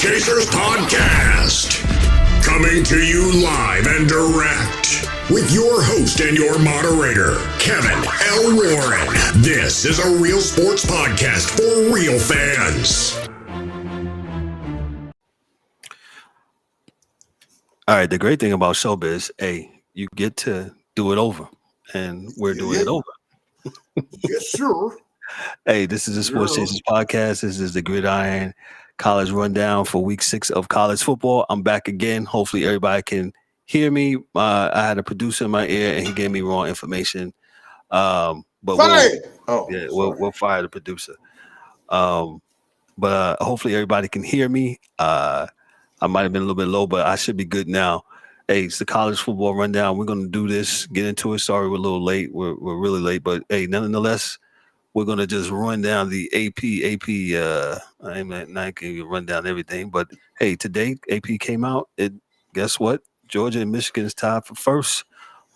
Chasers Podcast. Coming to you live and direct with your host and your moderator, Kevin L. Warren. This is a real sports podcast for real fans. All right, the great thing about showbiz, you get to do it over, and we're doing it over. Yes, sure. Hey, this is the Sports Chasers Podcast. This is the Gridiron College Rundown for Week 6 of college football. I'm back again. Hopefully, everybody can hear me. I had a producer in my ear, and he gave me wrong information. But we'll fire the producer. But hopefully, everybody can hear me. I might have been a little bit low, but I should be good now. Hey, it's the college football rundown. We're going to do this, get into it. Sorry, we're a little late. We're really late, but hey, nonetheless, we're going to just run down the AP. I'm not going to run down everything, but hey, today AP came out. Guess what? Georgia and Michigan is tied for first.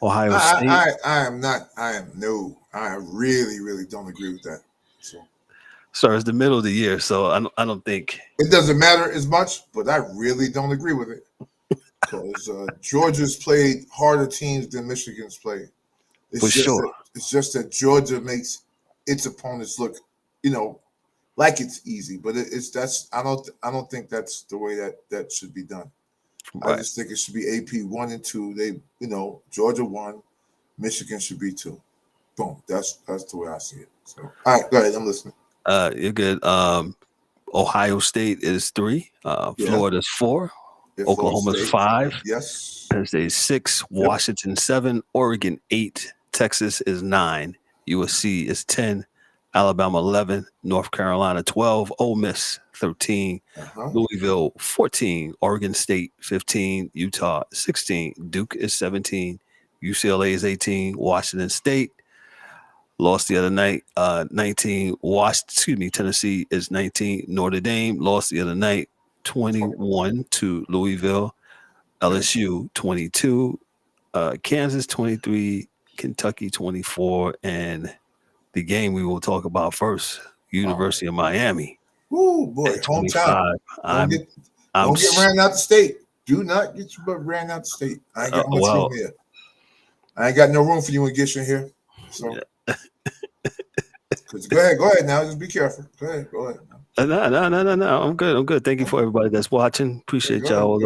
Ohio State. I really don't agree with that. So it's the middle of the year, so I don't think it doesn't matter as much, but I really don't agree with it because Georgia's played harder teams than Michigan's played. It's just that Georgia makes its opponents look, like it's easy, but I don't think that's the way that should be done. Right. I just think it should be AP 1 and 2. Georgia 1, Michigan should be 2. Boom. That's the way I see it. So, all right, go ahead. I'm listening. You're good. Ohio State is 3. Florida's 4. Oklahoma's 5. Yes. Penn State 6. Yep. Washington 7. Oregon 8. Texas is 9. USC is 10. Alabama 11. North Carolina 12. Ole Miss 13. Louisville 14. Oregon State 15. Utah 16. Duke is 17. UCLA is 18. Washington State lost the other night, 19. Tennessee is 19. Notre Dame lost the other night, 21 to Louisville. LSU 22. Kansas 23. Kentucky 24. And the game we will talk about first, University of Miami. Ooh, boy, hometown. Don't get ran out the state. Do not get your butt ran out the state. I ain't got much room here. I ain't got no room for you and Gish in here. So. Yeah. Go ahead now. Just be careful. Go ahead. No. I'm good. Thank you for everybody that's watching. Appreciate y'all.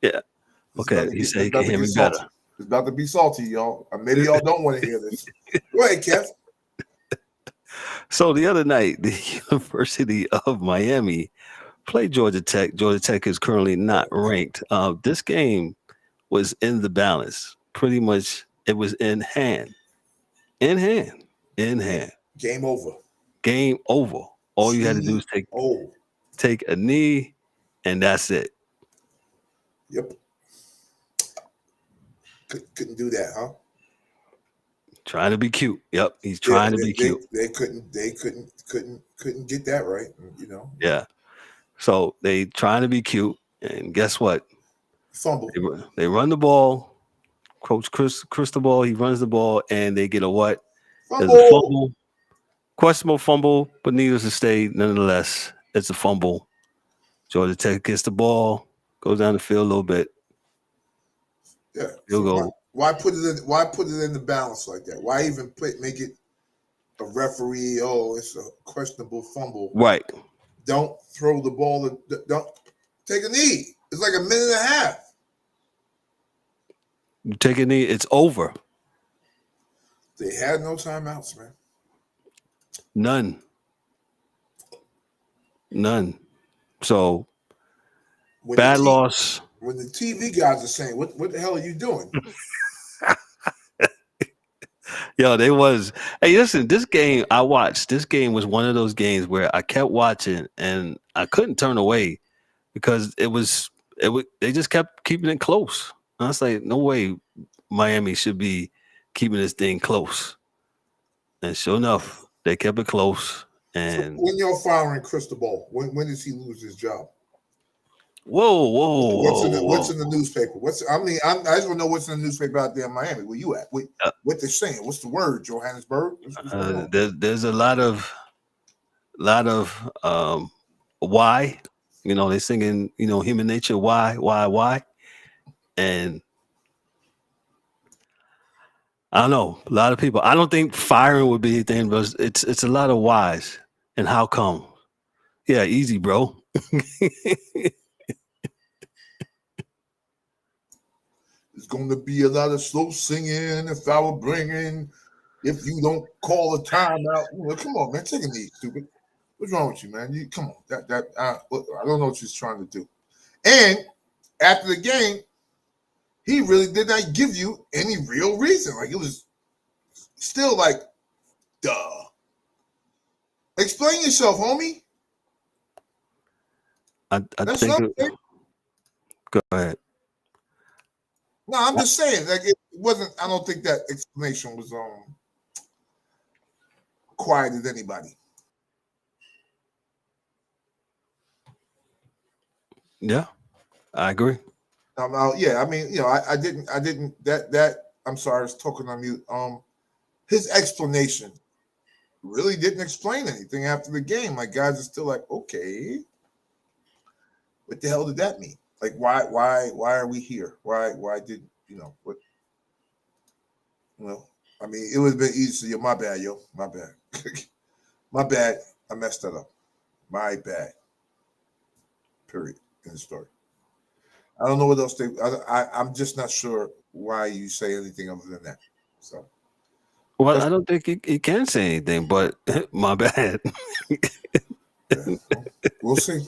Yeah. Okay. He said he can hear me better. It's about to be salty, y'all. Maybe y'all don't want to hear this. Go ahead, Kev. So the other night, the University of Miami played Georgia Tech. Georgia Tech is currently not ranked. This game was in the balance. Pretty much, it was in hand. In hand. Game over. All you had to do is take a knee, and that's it. Yep. Couldn't do that, huh? Trying to be cute. Yep, he's trying to be cute. They couldn't get that right, Yeah. So they trying to be cute, and guess what? Fumble. They run the ball. Coach Cristobal, he runs the ball, and they get a what? Fumble. There's a fumble. Questionable fumble, but needless to say, nonetheless, it's a fumble. Georgia Tech gets the ball, goes down the field a little bit. Yeah. Go. Why put it in the balance like that? Why even make it a referee? Oh, it's a questionable fumble. Right. Don't throw the ball. Don't take a knee. It's like a minute and a half. You take a knee, it's over. They had no timeouts, man. None. So bad loss. When the TV guys are saying, what the hell are you doing? Yo, they was. Hey, listen, this game I watched. This game was one of those games where I kept watching and I couldn't turn away because it was. They just kept keeping it close. And I was like, no way, Miami should be keeping this thing close. And sure enough, they kept it close. And so when you're firing Cristobal, when does he lose his job? Whoa. What's in the newspaper? I just want to know what's in the newspaper out there in Miami. Where you at? What they're saying? What's the word? Johannesburg? There's a lot of why. They singing, Human Nature, why? And I don't know, a lot of people. I don't think firing would be anything, but it's a lot of whys and how come. Yeah, easy, bro. There's going to be a lot of slow singing if I were bringing. If you don't call a timeout, come on, man, take a knee, stupid. What's wrong with you, man? Come on. I don't know what she's trying to do. And after the game, he really did not give you any real reason. Like, it was still like, duh. Explain yourself, homie. I think. Go ahead. No, I'm just saying, like, it wasn't. I don't think that explanation was quieted anybody. Yeah, I agree. Yeah, I mean, I didn't. That. I'm sorry, I was talking on mute. His explanation really didn't explain anything after the game. Like, guys are still like, okay, what the hell did that mean? Like, why are we here? Why did what? I mean, it would have been easy. So, my bad, my bad, my bad. I messed that up. My bad. Period. In the story. I don't know what else I'm just not sure why you say anything other than that. So. Well, I don't think he can say anything, but my bad. Yeah, we'll see.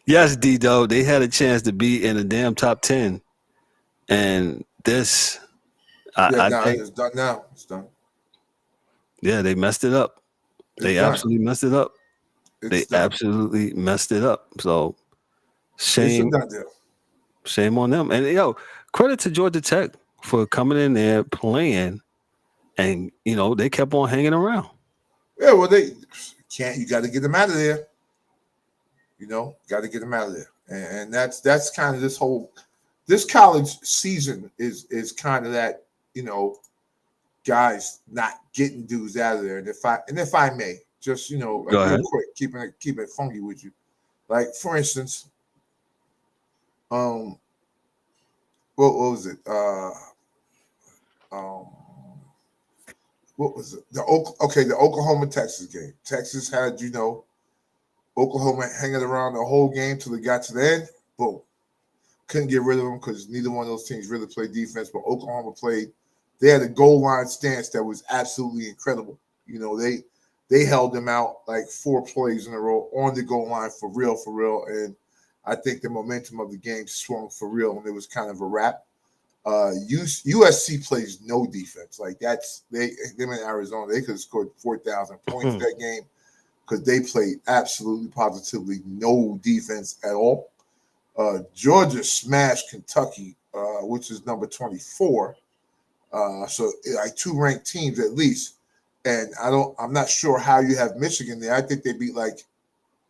Yes, D-Doe, they had a chance to be in the damn top 10. And this, I think it's done now. It's done. Yeah, they messed it up. They absolutely messed it up. Absolutely messed it up. So shame on them. And credit to Georgia Tech for coming in there, playing, and they kept on hanging around. Yeah, well, they can't. You got to get them out of there. Got to get them out of there, and that's kind of this college season is kind of that. Guys not getting dudes out of there. And if I may, just real quick, keeping it funky with you, like for instance, what was it? What was it? The Oklahoma Texas game. Texas had Oklahoma hanging around the whole game till they got to the end. Boom, couldn't get rid of them because neither one of those teams really played defense. But Oklahoma played. They had a goal line stance that was absolutely incredible. They held them out like 4 plays in a row on the goal line for real. And I think the momentum of the game swung for real, and it was kind of a wrap. USC plays no defense. Like them in Arizona, they could have scored 4,000 points that game because they played absolutely positively no defense at all. Georgia smashed Kentucky, which is number 24. So like 2 ranked teams at least. And I'm not sure how you have Michigan there. I think they beat like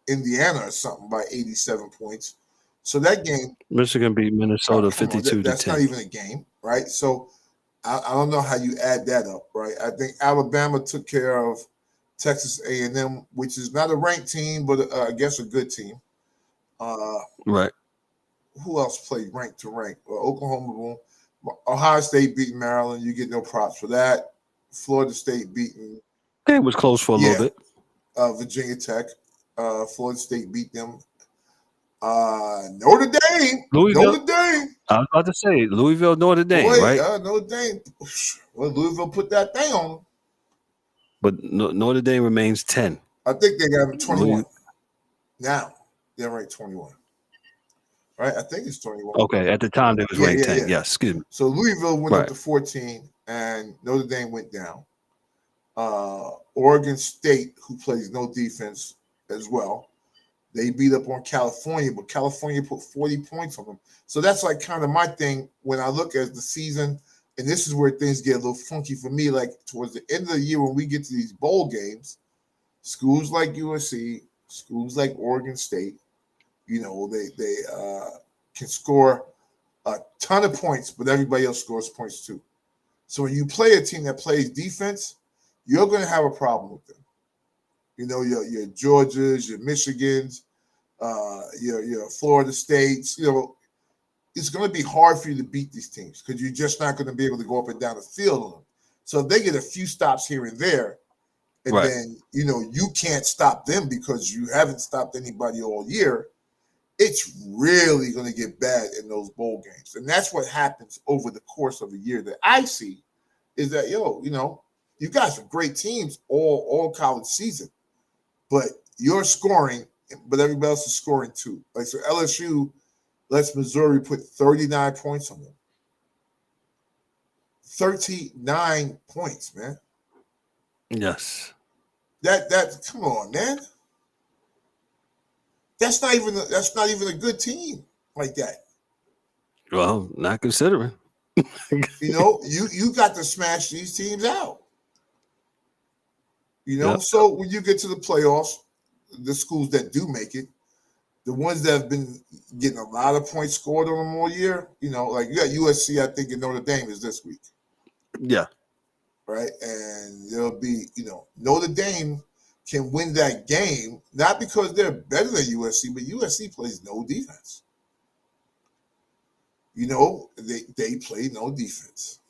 Indiana or something by 87 points. So that game, Michigan beat Minnesota 52-10. That's not even a game, right? So I don't know how you add that up, right? I think Alabama took care of Texas A&M, which is not a ranked team, but I guess a good team. Right. Who else played rank to rank? Oklahoma, boom. Ohio State beating Maryland. You get no props for that. Florida State beating. It was close for a little bit. Virginia Tech. Florida State beat them. Notre Dame. Notre Dame. I was about to say Louisville, Notre Dame, right? Notre Dame. Well, Louisville put that thing on them. But Notre Dame remains 10. I think they got 21. Now they're ranked 21. Right? I think it's 21. Okay, at the time they was ranked 10. Yes, excuse me. So Louisville went up to 14, and Notre Dame went down. Oregon State, who plays no defense as well, they beat up on California, but California put 40 points on them. So that's like kind of my thing when I look at the season, and this is where things get a little funky for me. Like towards the end of the year when we get to these bowl games, schools like USC, schools like Oregon State, they can score a ton of points, but everybody else scores points too. So when you play a team that plays defense, you're going to have a problem with them. Your Georgias, your Michigans, your Florida States. It's going to be hard for you to beat these teams because you're just not going to be able to go up and down the field on them. So if they get a few stops here and there, and then you can't stop them because you haven't stopped anybody all year, it's really going to get bad in those bowl games. And that's what happens over the course of a year that I see is that, you got some great teams all college season, but you're scoring, but everybody else is scoring too. Like, so LSU lets Missouri put 39 points on them. 39 points, man. Yes. That come on, man. That's not even a good team like that. Well, not considering. You got to smash these teams out. Yep. So when you get to the playoffs, the schools that do make it, the ones that have been getting a lot of points scored on them all year, like you got USC, I think, and Notre Dame is this week. Yeah. Right. And there'll be, Notre Dame can win that game, not because they're better than USC, but USC plays no defense. They play no defense.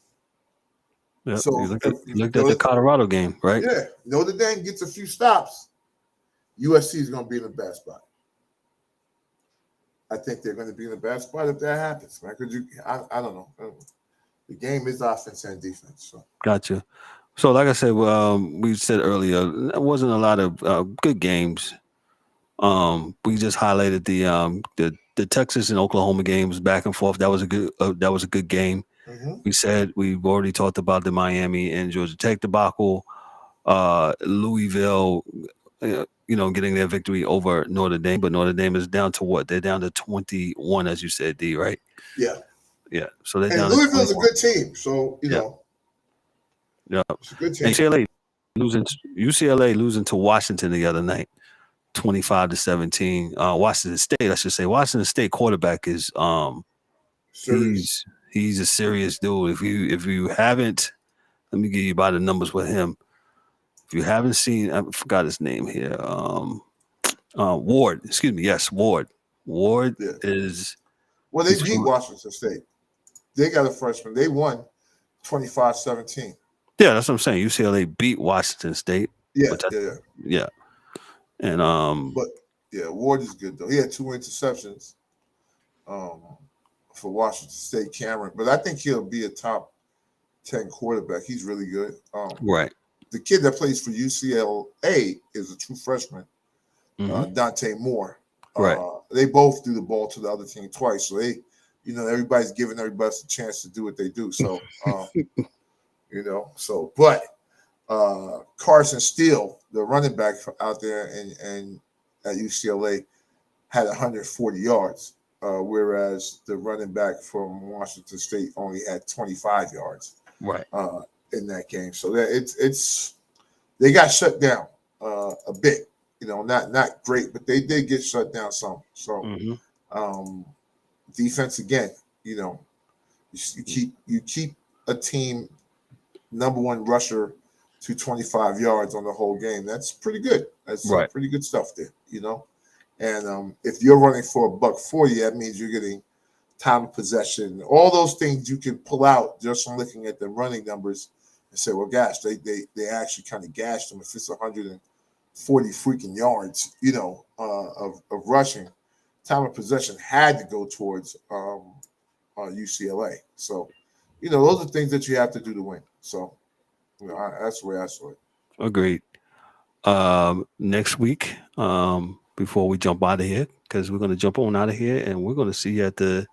Yep. So you looked at the Colorado game, right? Yeah. Notre Dame gets a few stops. USC is going to be in a bad spot. I think they're going to be in a bad spot if that happens, man. Because I don't know. The game is offense and defense. So. Gotcha. So, like I said, we said earlier, there wasn't a lot of good games. We just highlighted the Texas and Oklahoma games back and forth. That was a good game. Mm-hmm. We said we've already talked about the Miami and Georgia Tech debacle. Louisville, getting their victory over Notre Dame, but Notre Dame is down to what? They're down to 21, as you said, D, right? Yeah. Yeah. So they're and down. Louisville's a good team, so Yeah, it's a good team. UCLA losing to Washington the other night, 25-17. Washington State, I should say. Washington State quarterback is he's a serious dude. If you haven't, let me give you by the numbers with him. If you haven't seen, I forgot his name here. Ward. Excuse me. Yes, Ward. Ward is. Well, they beat Washington State. They got a freshman. They won 25-17. Yeah, that's what I'm saying. UCLA beat Washington State. Yeah. And but yeah, Ward is good though. He had 2 interceptions for Washington State, Cameron. But I think he'll be a top 10 quarterback. He's really good. Right. The kid that plays for UCLA is a true freshman, Dante Moore. Right. They both do the ball to the other team twice. So they, everybody's giving everybody a chance to do what they do. So, but Carson Steele, the running back out there and at UCLA, had 140 yards, whereas the running back from Washington State only had 25 yards. Right. In that game. So that they got shut down a bit. Not great, but they did get shut down some. So defense again, you keep a team number one rusher to 25 yards on the whole game. That's pretty good. That's pretty good stuff there, And if you're running for $140, that means you're getting time of possession. All those things you can pull out just from looking at the running numbers and say, well, gosh, they actually kind of gashed them. If it's 140 freaking yards, of rushing, time of possession had to go towards UCLA. So, those are things that you have to do to win. So, that's the way I saw it. Agreed. Next week, before we jump out of here, because we're going to jump on out of here, and we're going to see you at the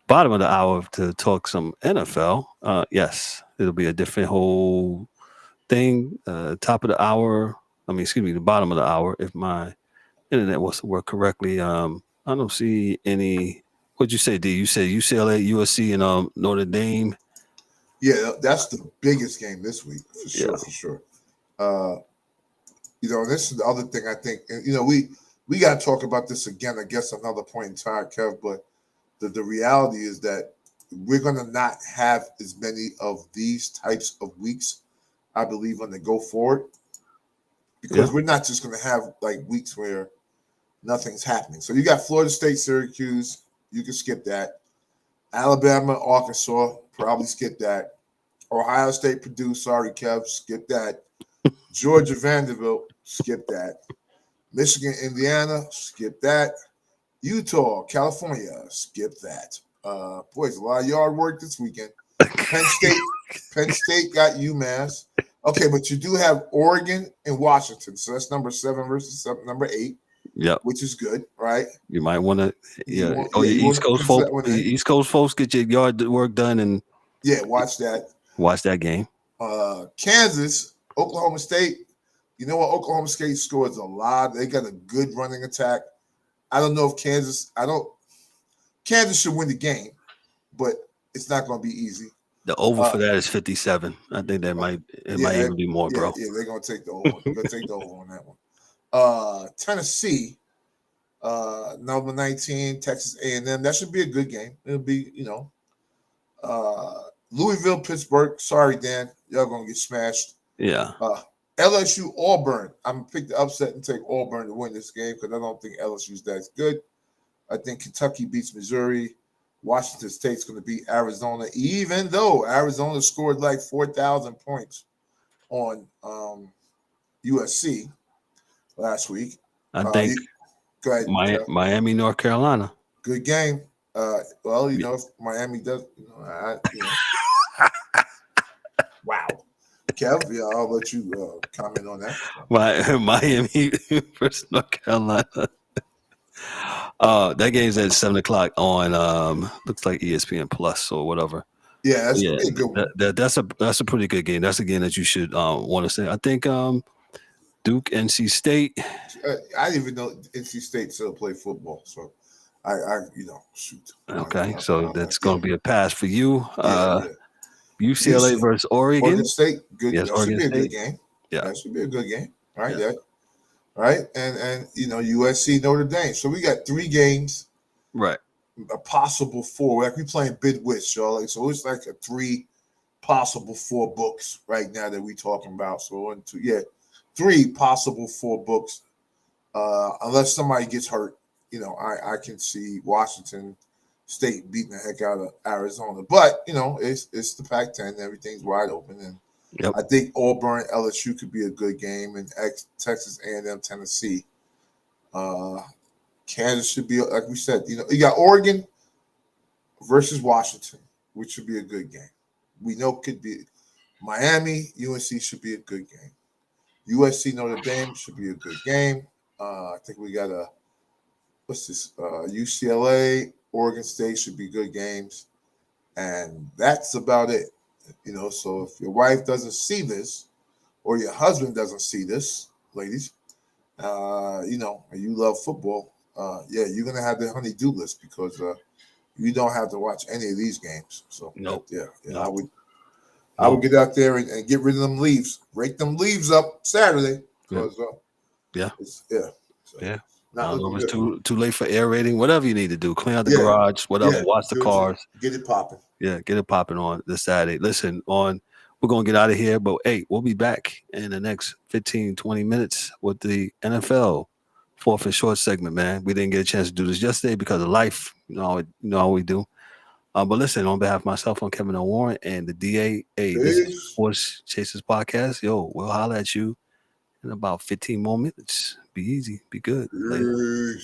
bottom of the hour to talk some NFL. Yes, it'll be a different whole thing. Top of the hour. The bottom of the hour. If my internet was to work correctly, I don't see any. What'd you say, D? You said UCLA, USC, and Notre Dame. Yeah, that's the biggest game this week for sure. This is the other thing I think. We got to talk about this again. I guess another point in time, Kev. But the reality is that we're going to not have as many of these types of weeks, I believe, when they go forward, because we're not just going to have like weeks where nothing's happening. So you got Florida State, Syracuse. You can skip that. Alabama, Arkansas, probably skip that. Ohio State, Purdue, sorry, Kev, skip that. Georgia, Vanderbilt, skip that. Michigan, Indiana, skip that. Utah, California, skip that. Boys, a lot of yard work this weekend. Penn State got UMass. Okay, but you do have Oregon and Washington, so that's number 7 versus number 8. Yep, which is good, right? You might want to, East Coast folks, get your yard work done and watch that. Watch that game. Kansas, Oklahoma State. You know what? Oklahoma State scores a lot. They got a good running attack. I don't know if Kansas should win the game, but it's not going to be easy. The over for that is 57. I think that might even be more, bro. Yeah, they're going to take the over. They're going to take the over on that one. Tennessee, number 19, Texas A&M. That should be a good game. It'll be, Louisville, Pittsburgh. Sorry, Dan, y'all gonna get smashed. Yeah. LSU, Auburn. I'm gonna pick the upset and take Auburn to win this game because I don't think LSU's that good. I think Kentucky beats Missouri. Washington State's going to beat Arizona, even though Arizona scored like 4,000 points on USC last week. I think go ahead, Miami, North Carolina. Good game. Well, if Miami does, wow. Kev, I'll let you comment on that. Miami versus North Carolina. That game's at 7:00 on looks like ESPN Plus or whatever. Yeah, that's a good one. That's a pretty good game. That's a game that you should want to see. I think Duke, NC State. I didn't even know NC State still play football, so I shoot. Okay, so that's going to be a pass for you. UCLA versus Oregon. Oregon State, good. Yes, that Oregon should be a State. good game. Yeah, that should be a good game. Right, right, and USC, Notre Dame. So we got 3 games. Right. A possible 4. Like we playing bid-witch, y'all. Like, so it's like a 3 possible 4 books right now that we talking about. So 1, 2, 3 possible 4 books. Unless somebody gets hurt, I can see Washington State beating the heck out of Arizona. But it's the Pac-10. Everything's wide open, and I think Auburn, LSU could be a good game, and Texas A&M, Tennessee. Kansas should be, like we said, you got Oregon versus Washington, which should be a good game. We know could be Miami, UNC should be a good game. USC, Notre Dame should be a good game. I think we got UCLA, Oregon State should be good games. And that's about it. So if your wife doesn't see this or your husband doesn't see this, ladies, and you love football, you're going to have the honey-do list because you don't have to watch any of these games. So, I would get out there and get rid of them leaves. Rake them leaves up Saturday because, it's too late for aerating. Whatever you need to do, clean out the garage, whatever. Watch the cars. Get it popping. Yeah, get it popping on this Saturday. Listen, we're going to get out of here, but hey, we'll be back in the next 15, 20 minutes with the NFL fourth and short segment, man. We didn't get a chance to do this yesterday because of life. You know how we do. But listen, on behalf of myself, I'm Kevin L. Warren and the DA. Hey, this is Sports Chasers Podcast. Yo, we'll holler at you in about 15 more minutes. Be easy. Be good. Later.